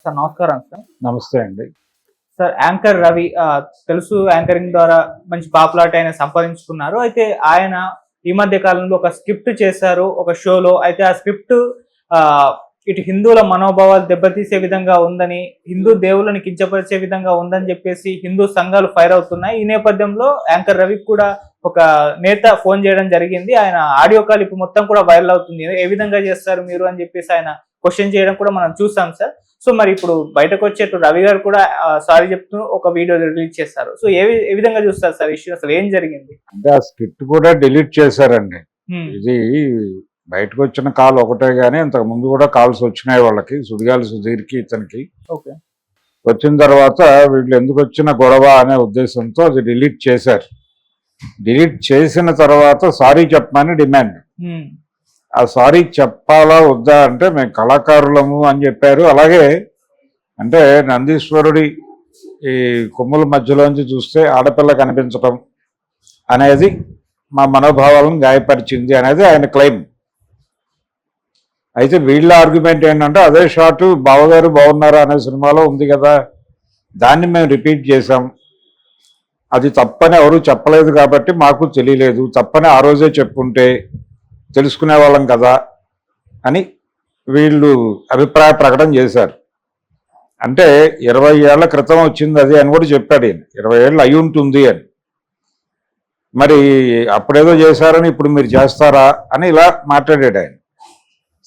Sir నమస్కారం sir. నమస్తే అండి. సార్ యాంకర్ రవి తెలుసు యాంకరింగ్ ద్వారా మంచి పాపులారిటీ ఆయన సంపాదించుకున్నారు. అయితే ఆయన ఈ మధ్య కాలంలో ఒక స్క్రిప్ట్ చేశారు ఒక షోలో. అయితే ఆ స్క్రిప్ట్ ఇటు హిందువుల మనోభావాలు దెబ్బతీసే విధంగా ఉందని, హిందూ దేవుళ్ళని కించపరిచే విధంగా ఉందని చెప్పేసి హిందూ సంఘాలు ఫైర్ అవుతున్నాయి. ఈ నేపథ్యంలో యాంకర్ రవికి కూడా ఒక నేత ఫోన్ చేయడం జరిగింది. ఆయన ఆడియో కాల్ ఇప్పుడు మొత్తం కూడా వైరల్ అవుతుంది. ఏ విధంగా చేస్తారు మీరు అని చెప్పేసి ఆయన క్వశ్చన్ చేయడం కూడా మనం చూసాం సార్. సో మరి ఇప్పుడు బయటకు వచ్చేట్టు రవి గారు కూడా సారీ చెప్తూ ఒక వీడియో రిలీజ్ చేస్తారు. సో ఏ విధంగా చూస్తారు సార్ ఇష్యూ, అసలు ఏం జరిగింది? అంటే ఆ స్క్రిప్ట్ కూడా డిలీట్ చేశారండి. ఇది బయటకు వచ్చిన కాల్ ఒకటే గానీ ఇంతకు ముందు కూడా కాల్స్ వచ్చినాయి వాళ్ళకి, సుడిగాలి సుధీర్కి ఇతనికి. ఓకే, వచ్చిన తర్వాత వీళ్ళు ఎందుకు వచ్చిన గొడవ అనే ఉద్దేశంతో అది డిలీట్ చేశారు. డిలీట్ చేసిన తర్వాత సారీ చెప్పమని డిమాండ్. ఆ సారీ చెప్పాలా వద్దా అంటే మేము కళాకారులము అని చెప్పారు. అలాగే అంటే నందీశ్వరుడి ఈ కొమ్ముల మధ్యలోంచి చూస్తే ఆడపిల్ల కనిపించటం అనేది మా మనోభావాలను గాయపరిచింది అనేది ఆయన క్లెయిమ్. అయితే వీళ్ళ ఆర్గ్యుమెంట్ ఏంటంటే అదే షాటు బావగారు బాగున్నారా అనే సినిమాలో ఉంది కదా, దాన్ని మేము రిపీట్ చేసాం, అది తప్పని ఎవరు చెప్పలేదు కాబట్టి మాకు తెలియలేదు, తప్పని ఆ రోజే చెప్పుంటే తెలుసుకునే వాళ్ళం కదా అని వీళ్ళు అభిప్రాయ ప్రకటన చేశారు. అంటే 20 ఏళ్ల క్రితం వచ్చింది అది అని కూడా చెప్పాడు ఈయన. 20 ఏళ్ళు అయి ఉంటుంది అని. మరి అప్పుడేదో చేశారని ఇప్పుడు మీరు చేస్తారా అని ఇలా మాట్లాడాడు ఆయన.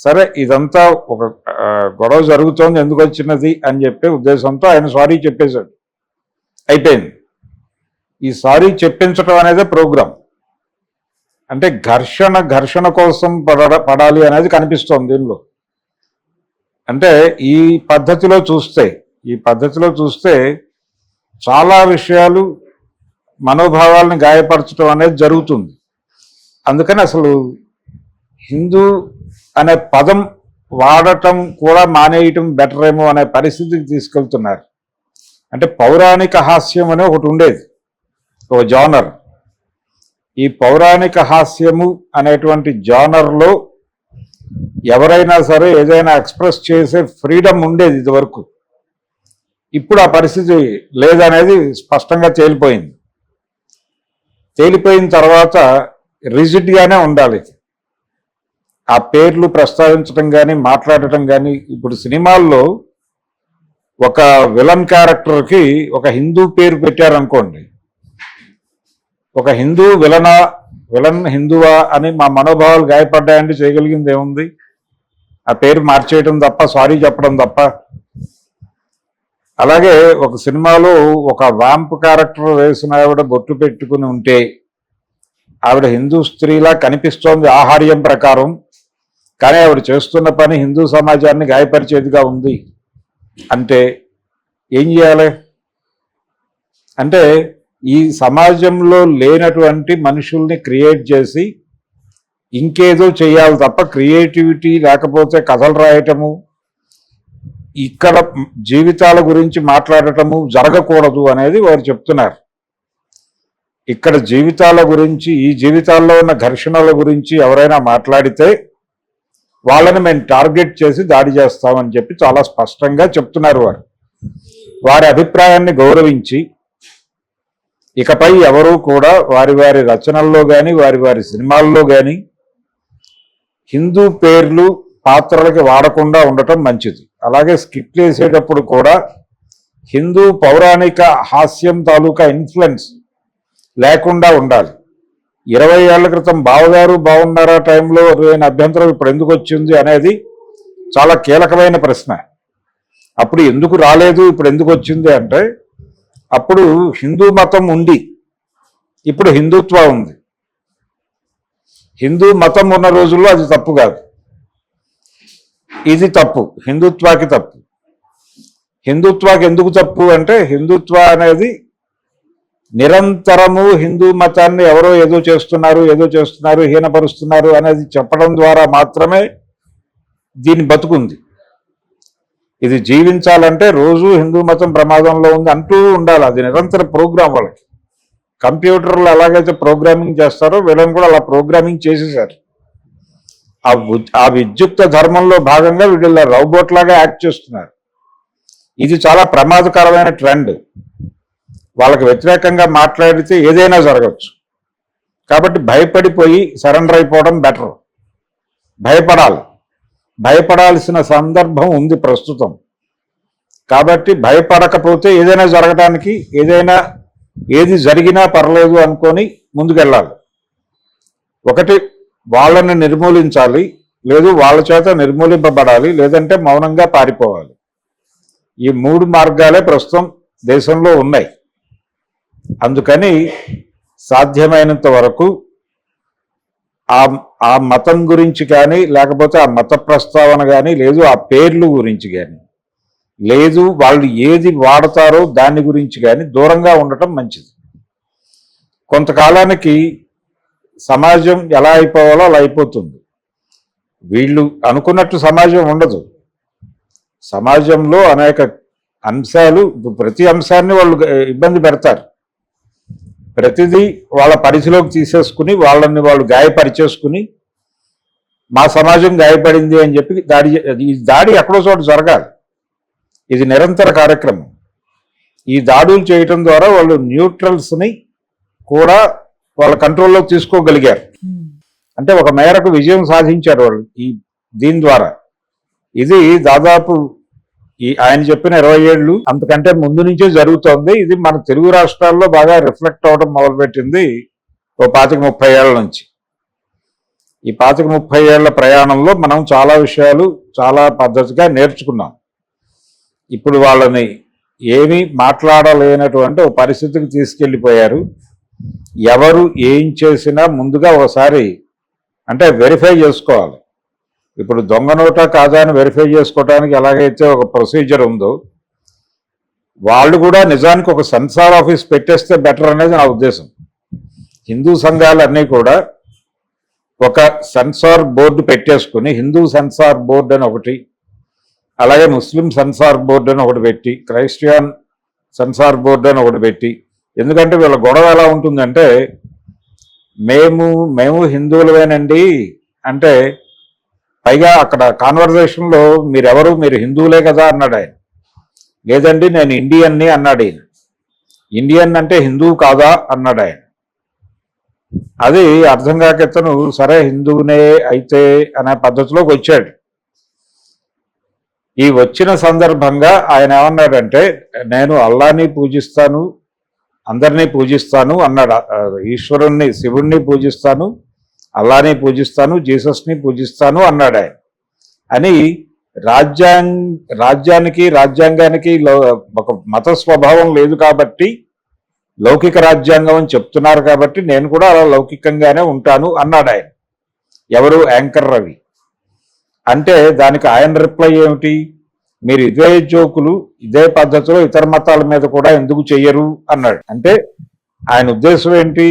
సరే, ఇదంతా ఒక గొడవ జరుగుతోంది, ఎందుకు వచ్చినది అని చెప్పే ఉద్దేశంతో ఆయన సారీ చెప్పేశాడు. అయిపోయింది. ఈ సారీ చెప్పించడం అనేదే ప్రోగ్రాం. అంటే ఘర్షణ కోసం పడాలి అనేది కనిపిస్తోంది దీనిలో. అంటే ఈ పద్ధతిలో చూస్తే చాలా విషయాలు మనోభావాలను గాయపరచడం అనేది జరుగుతుంది. అందుకని అసలు హిందూ అనే పదం వాడటం కూడా మానేయటం బెటర్ ఏమో అనే పరిస్థితికి తీసుకెళ్తున్నారు. అంటే పౌరాణిక హాస్యం అనే ఒకటి ఉండేది, ఒక జానర్. ఈ పౌరాణిక హాస్యము అనేటువంటి జానర్లో ఎవరైనా సరే ఏదైనా ఎక్స్ప్రెస్ చేసే ఫ్రీడమ్ ఉండేది ఇదివరకు. ఇప్పుడు ఆ పరిస్థితి లేదనేది స్పష్టంగా తేలిపోయింది. తేలిపోయిన తర్వాత రిజిడ్గానే ఉండాలి. ఆ పేర్లు ప్రస్తావించడం కానీ మాట్లాడటం కానీ. ఇప్పుడు సినిమాల్లో ఒక విలన్ క్యారెక్టర్కి ఒక హిందూ పేరు పెట్టారనుకోండి, ఒక హిందూ విలన్ హిందువా అని మా మనోభావాలు గాయపడ్డాయంటే చేయగలిగింది ఏముంది? ఆ పేరు మార్చేయటం తప్ప, సారీ చెప్పడం తప్ప. అలాగే ఒక సినిమాలో ఒక వ్యాంప్ క్యారెక్టర్ వేసిన ఆవిడ బొట్టు పెట్టుకుని ఉంటే ఆవిడ హిందూ స్త్రీలా కనిపిస్తోంది ఆహార్యం ప్రకారం, కానీ ఆవిడ చేస్తున్న పని హిందూ సమాజాన్ని గాయపరిచేదిగా ఉంది అంటే ఏం చేయాలి? అంటే ఈ సమాజంలో లేనటువంటి మనుషుల్ని క్రియేట్ చేసి ఇంకేదో చేయాలి తప్ప క్రియేటివిటీ లేకపోతే కథలు రాయటము, ఇక్కడ జీవితాల గురించి మాట్లాడటము జరగకూడదు అనేది వారు చెప్తున్నారు. ఇక్కడ జీవితాల గురించి, ఈ జీవితాల్లో ఉన్న ఘర్షణల గురించి ఎవరైనా మాట్లాడితే వాళ్ళని మేము టార్గెట్ చేసి దాడి చేస్తామని చెప్పి చాలా స్పష్టంగా చెప్తున్నారు. వారి అభిప్రాయాన్ని గౌరవించి ఇకపై ఎవరూ కూడా వారి వారి రచనల్లో కానీ వారి వారి సినిమాల్లో కానీ హిందూ పేర్లు పాత్రలకి వాడకుండా ఉండటం మంచిది. అలాగే స్కిట్లు వేసేటప్పుడు కూడా హిందూ పౌరాణిక హాస్యం తాలూకా ఇన్ఫ్లుయెన్స్ లేకుండా ఉండాలి. 20 ఏళ్ల క్రితం బావగారు బాగున్నారా టైంలో లేని అభ్యంతరం ఇప్పుడు ఎందుకు వచ్చింది అనేది చాలా కీలకమైన ప్రశ్న. అప్పుడు ఎందుకు రాలేదు, ఇప్పుడు ఎందుకు వచ్చింది అంటే అప్పుడు హిందూ మతం ఉంది, ఇప్పుడు హిందుత్వ ఉంది. హిందూ మతం ఉన్న రోజుల్లో అది తప్పు కాదు, ఇది తప్పు, హిందుత్వాకి తప్పు. హిందుత్వాకి ఎందుకు తప్పు అంటే హిందుత్వ అనేది నిరంతరము హిందూ మతాన్ని ఎవరో ఏదో చేస్తున్నారు హీనపరుస్తున్నారు అనేది చెప్పడం ద్వారా మాత్రమే దీని బతుకుంది. ఇది జీవించాలంటే రోజు హిందూ మతం ప్రమాదంలో ఉంది అంటూ ఉండాలి. అది నిరంతర ప్రోగ్రాం. వాళ్ళకి కంప్యూటర్లు ఎలాగైతే ప్రోగ్రామింగ్ చేస్తారో వీళ్ళని కూడా అలా ప్రోగ్రామింగ్ చేసేసారు. ఆ విద్యుక్త ధర్మంలో భాగంగా వీళ్ళు రోబోట్ లాగా యాక్ట్ చేస్తున్నారు. ఇది చాలా ప్రమాదకరమైన ట్రెండ్. వాళ్ళకి వ్యతిరేకంగా మాట్లాడితే ఏదైనా జరగచ్చు. కాబట్టి భయపడిపోయి సరెండర్ అయిపోవడం బెటర్. భయపడాల్సిన సందర్భం ఉంది ప్రస్తుతం. కాబట్టి భయపడకపోతే ఏదైనా జరగడానికి, ఏది జరిగినా పర్లేదు అనుకొని ముందుకెళ్ళాలి. ఒకటి వాళ్ళని నిర్మూలించాలి, లేదు వాళ్ళ చేత నిర్మూలింపబడాలి, లేదంటే మౌనంగా పారిపోవాలి. ఈ 3 మార్గాలే ప్రస్తుతం దేశంలో ఉన్నాయి. అందుకని సాధ్యమైనంత వరకు ఆ మతం గురించి కానీ, లేకపోతే ఆ మత ప్రస్తావన కానీ, లేదు ఆ పేర్లు గురించి కానీ, లేదు వాళ్ళు ఏది వాడతారో దాని గురించి కానీ దూరంగా ఉండటం మంచిది. కొంతకాలానికి సమాజం ఎలా అయిపోవాలో అలా అయిపోతుంది. వీళ్ళు అనుకున్నట్టు సమాజం ఉండదు. సమాజంలో అనేక అంశాలు, ప్రతి అంశాన్ని వాళ్ళు ఇబ్బంది పెడతారు. ప్రతిదీ వాళ్ళ పరిధిలోకి తీసేసుకుని వాళ్ళు గాయపరిచేసుకుని మా సమాజం గాయపడింది అని చెప్పి ఈ దాడి ఎక్కడో చోట జరగాలి. ఇది నిరంతర కార్యక్రమం. ఈ దాడులు చేయటం ద్వారా వాళ్ళు న్యూట్రల్స్ని కూడా వాళ్ళ కంట్రోల్లో తీసుకోగలిగారు. అంటే ఒక మేరకు విజయం సాధించారు వాళ్ళు దీని ద్వారా. ఇది దాదాపు ఆయన చెప్పిన 20 ఏళ్ళు అంతకంటే ముందు నుంచే జరుగుతోంది. ఇది మన తెలుగు రాష్ట్రాల్లో బాగా రిఫ్లెక్ట్ అవడం మొదలుపెట్టింది ఓ 25-30 ఏళ్ల నుంచి. ఈ 25-30 ఏళ్ల ప్రయాణంలో మనం చాలా విషయాలు చాలా పద్ధతిగా నేర్చుకున్నాం. ఇప్పుడు వాళ్ళని ఏమీ మాట్లాడలేనటువంటి ఒక పరిస్థితికి తీసుకెళ్ళిపోయారు. ఎవరు ఏం చేసినా ముందుగా ఒకసారి అంటే వెరిఫై చేసుకోవాలి. ఇప్పుడు దొంగ నోటా కాదా అని వెరిఫై చేసుకోవడానికి ఎలాగైతే ఒక ప్రొసీజర్ ఉందో, వాళ్ళు కూడా నిజానికి ఒక సెన్సార్ ఆఫీస్ పెట్టేస్తే బెటర్ అనేది నా ఉద్దేశం. హిందూ సంఘాలన్నీ కూడా ఒక సెన్సార్ బోర్డు పెట్టేసుకుని, హిందూ సెన్సార్ బోర్డు అని ఒకటి, అలాగే ముస్లిం సెన్సార్ బోర్డు అని ఒకటి పెట్టి, క్రైస్టియన్ సెన్సార్ బోర్డు అని ఒకటి పెట్టి. ఎందుకంటే వీళ్ళ గొడవ ఎలా ఉంటుందంటే, మేము హిందువులవేనండి అంటే, పైగా అక్కడ కాన్వర్జేషన్లో మీరు హిందువులే కదా అన్నాడు ఆయన. లేదండి నేను ఇండియన్ని అన్నాడు ఆయన. ఇండియన్ అంటే హిందువు కాదా అన్నాడు ఆయన. అది అర్థం కాక ఇతను సరే హిందువునే అయితే అనే పద్ధతిలోకి వచ్చాడు. ఈ వచ్చిన సందర్భంగా ఆయన ఏమన్నాడంటే, నేను అల్లాని పూజిస్తాను, అందరినీ పూజిస్తాను అన్నాడు. ఈశ్వరుణ్ణి, శివుణ్ణి పూజిస్తాను, అల్లాని పూజిస్తాను, జీసస్ని పూజిస్తాను అన్నాడు ఆయన. అని రాజ్యాంగానికి ఒక మత స్వభావం లేదు కాబట్టి లౌకిక రాజ్యాంగం అని చెప్తున్నారు కాబట్టి నేను కూడా అలా లౌకికంగానే ఉంటాను అన్నాడు ఆయన. ఎవరు? యాంకర్ రవి. అంటే దానికి ఆయన రిప్లై ఏమిటి? మీరు ఇదే జోకులు ఇదే పద్ధతిలో ఇతర మతాల మీద కూడా ఎందుకు చెయ్యరు అన్నాడు. అంటే ఆయన ఉద్దేశం ఏంటి?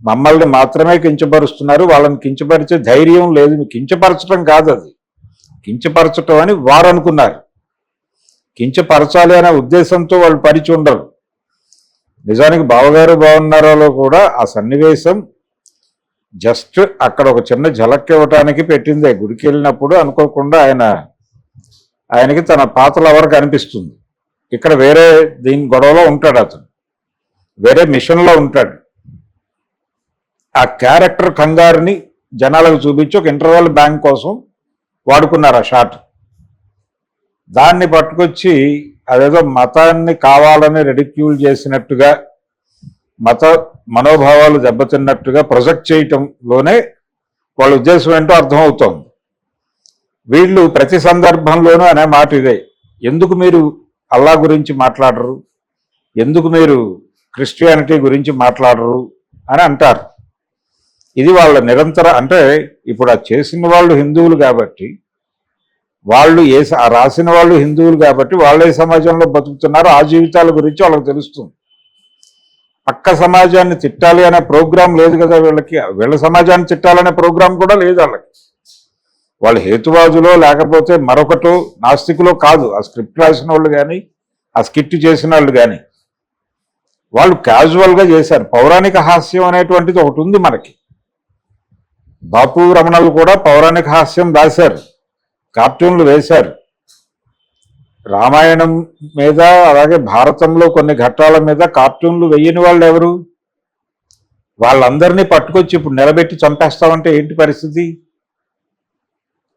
మమ్మల్ని మాత్రమే కించపరుస్తున్నారు, వాళ్ళని కించపరిచే ధైర్యం లేదు. కించపరచడం కాదు, అది కించపరచటం అని వారు అనుకున్నారు. కించపరచాలి అనే ఉద్దేశంతో వాళ్ళు పరిచి ఉండరు. నిజానికి బావగారు బాగున్నారోలో కూడా ఆ సన్నివేశం జస్ట్ అక్కడ ఒక చిన్న ఝలక్ ఇవ్వటానికి పెట్టిందే. గుడికి వెళ్ళినప్పుడు అనుకోకుండా ఆయనకి తన పాత లవర్ కనిపిస్తుంది. ఇక్కడ వేరే దీని గొడవలో ఉంటాడు, అతను వేరే మిషన్లో ఉంటాడు. ఆ క్యారెక్టర్ కంగారుని జనాలకు చూపించి ఒక ఇంటర్వెల్ బ్యాంక్ కోసం వాడుకున్నారు ఆ షాట్. దాన్ని పట్టుకొచ్చి అదేదో మతాన్ని కావాలని రెడిక్యూల్ చేసినట్టుగా, మత మనోభావాలు దెబ్బతిన్నట్టుగా ప్రొజెక్ట్ చేయటంలోనే వాళ్ళ ఉద్దేశం ఏంటో అర్థమవుతోంది. వీళ్ళు ప్రతి సందర్భంలోనూ అనే మాట ఇదే, ఎందుకు మీరు అల్లా గురించి మాట్లాడరు, ఎందుకు మీరు క్రిస్టియానిటీ గురించి మాట్లాడరు అని అంటారు. ఇది వాళ్ళ నిరంతర, అంటే ఇప్పుడు ఆ చేసిన వాళ్ళు హిందువులు కాబట్టి, వాళ్ళు రాసిన వాళ్ళు హిందువులు కాబట్టి వాళ్ళే సమాజంలో బతుకుతున్నారు. ఆ జీవితాల గురించి వాళ్ళకి తెలుస్తుంది. పక్క సమాజాన్ని తిట్టాలి అనే ప్రోగ్రాం లేదు కదా వీళ్ళకి. వీళ్ళ సమాజాన్ని తిట్టాలనే ప్రోగ్రాం కూడా లేదు వాళ్ళకి. వాళ్ళు హేతువాదులో లేకపోతే మరొకటో నాస్తికులో కాదు. ఆ స్క్రిప్ట్ రాసిన వాళ్ళు కానీ, ఆ స్కిట్ చేసిన వాళ్ళు కానీ, వాళ్ళు క్యాజువల్గా చేశారు. పౌరాణిక హాస్యం అనేటువంటిది ఒకటి ఉంది మనకి. బాపు రమణలు కూడా పౌరాణిక హాస్యం రాశారు, కార్టూన్లు వేశారు. రామాయణం మీద అలాగే భారతంలో కొన్ని ఘట్టాల మీద కార్టూన్లు వెయ్యని వాళ్ళు ఎవరు? వాళ్ళందరినీ పట్టుకొచ్చి ఇప్పుడు నిలబెట్టి చంపేస్తామంటే ఏంటి పరిస్థితి?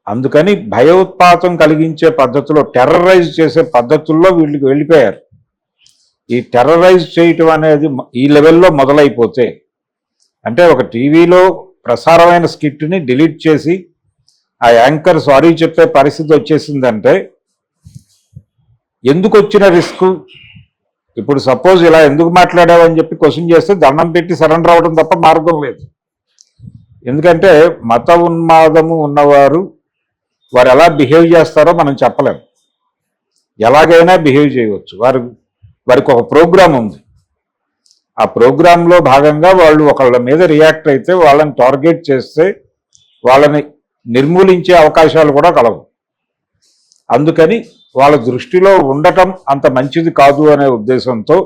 అందుకని భయోత్పాతం కలిగించే పద్ధతిలో, టెర్రరైజ్ చేసే పద్ధతుల్లో వీళ్ళకి వెళ్ళిపోయారు. ఈ టెర్రరైజ్ చేయటం అనేది ఈ లెవెల్లో మొదలైపోతే, అంటే ఒక టీవీలో ప్రసారమైన స్కిట్ని డిలీట్ చేసి ఆ యాంకర్ సారీ చెప్పే పరిస్థితి వచ్చేసిందంటే ఎందుకు వచ్చిన రిస్క్? ఇప్పుడు సపోజ్ ఇలా ఎందుకు మాట్లాడావని చెప్పి క్వశ్చన్ చేస్తే దండం పెట్టి సరెండర్ అవ్వడం తప్ప మార్గం లేదు. ఎందుకంటే మత ఉన్మాదము ఉన్నవారు వారు ఎలా బిహేవ్ చేస్తారో మనం చెప్పలేము. ఎలాగైనా బిహేవ్ చేయవచ్చు. వారికి ఒక ప్రోగ్రాం ఉంది. ఆ ప్రోగ్రాంలో భాగంగా వాళ్ళు ఒకళ్ళ మీద రియాక్ట్ అయితే, వాళ్ళని టార్గెట్ చేస్తే వాళ్ళని నిర్మూలించే అవకాశాలు కూడా కలవు. అందుకని వాళ్ళ దృష్టిలో ఉండటం అంత మంచిది కాదు అనే ఉద్దేశంతో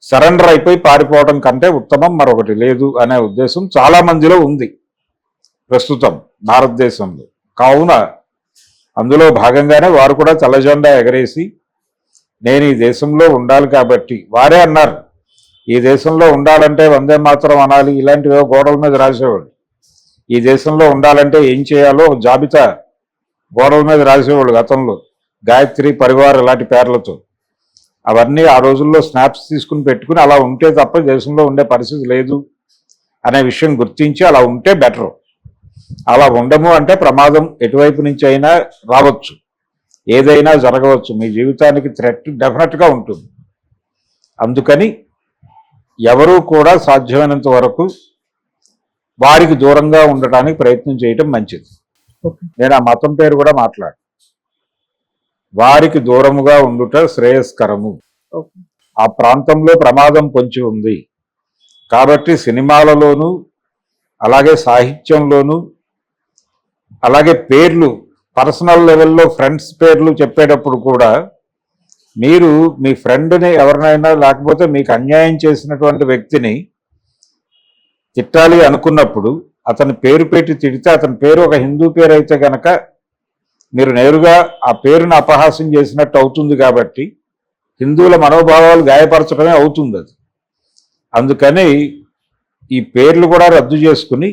సరెండర్ అయిపోయి పారిపోవడం కంటే ఉత్తమం మరొకటి లేదు అనే ఉద్దేశం చాలా మందిలో ఉంది ప్రస్తుతం భారతదేశంలో. కావున అందులో భాగంగానే వారు కూడా తెల్లజెండా ఎగరేసి నేను ఈ దేశంలో ఉండాలి కాబట్టి, వారే అన్నారు ఈ దేశంలో ఉండాలంటే వందే మాతరం అనాలి, ఇలాంటివో గోడల మీద రాసేవాళ్ళు. ఈ దేశంలో ఉండాలంటే ఏం చేయాలో జాబితా గోడల మీద రాసేవాళ్ళు గతంలో, గాయత్రి పరివార్ ఇలాంటి పేర్లతో. అవన్నీ ఆ రోజుల్లో స్నాప్స్ తీసుకుని పెట్టుకుని అలా ఉంటే తప్ప దేశంలో ఉండే పరిస్థితి లేదు అనే విషయం గుర్తించి అలా ఉంటే బెటర్. అలా ఉండము అంటే ప్రమాదం ఎటువైపు నుంచి అయినా రావచ్చు, ఏదైనా జరగవచ్చు, మీ జీవితానికి థ్రెట్ డెఫినెట్గా ఉంటుంది. అందుకని ఎవరూ కూడా సాధ్యమైనంత వరకు వారికి దూరంగా ఉండటానికి ప్రయత్నం చేయటం మంచిది. నేను ఆ మతం పేరు కూడా మాట్లాడు. వారికి దూరముగా ఉండుట శ్రేయస్కరము. ఆ ప్రాంతంలో ప్రమాదం పొంచి ఉంది కాబట్టి సినిమాలలోనూ అలాగే సాహిత్యంలోనూ అలాగే పేర్లు పర్సనల్ లెవెల్లో ఫ్రెండ్స్ పేర్లు చెప్పేటప్పుడు కూడా మీరు మీ ఫ్రెండ్ని ఎవరినైనా లేకపోతే మీకు అన్యాయం చేసినటువంటి వ్యక్తిని తిట్టాలి అనుకున్నప్పుడు అతని పేరు పెట్టి తిడితే అతని పేరు ఒక హిందూ పేరు అయితే కనుక మీరు నేరుగా ఆ పేరును అపహాస్యం చేసినట్టు అవుతుంది. కాబట్టి హిందువుల మనోభావాలు గాయపరచడమే అవుతుంది అది. అందుకని ఈ పేర్లు కూడా రద్దు చేసుకుని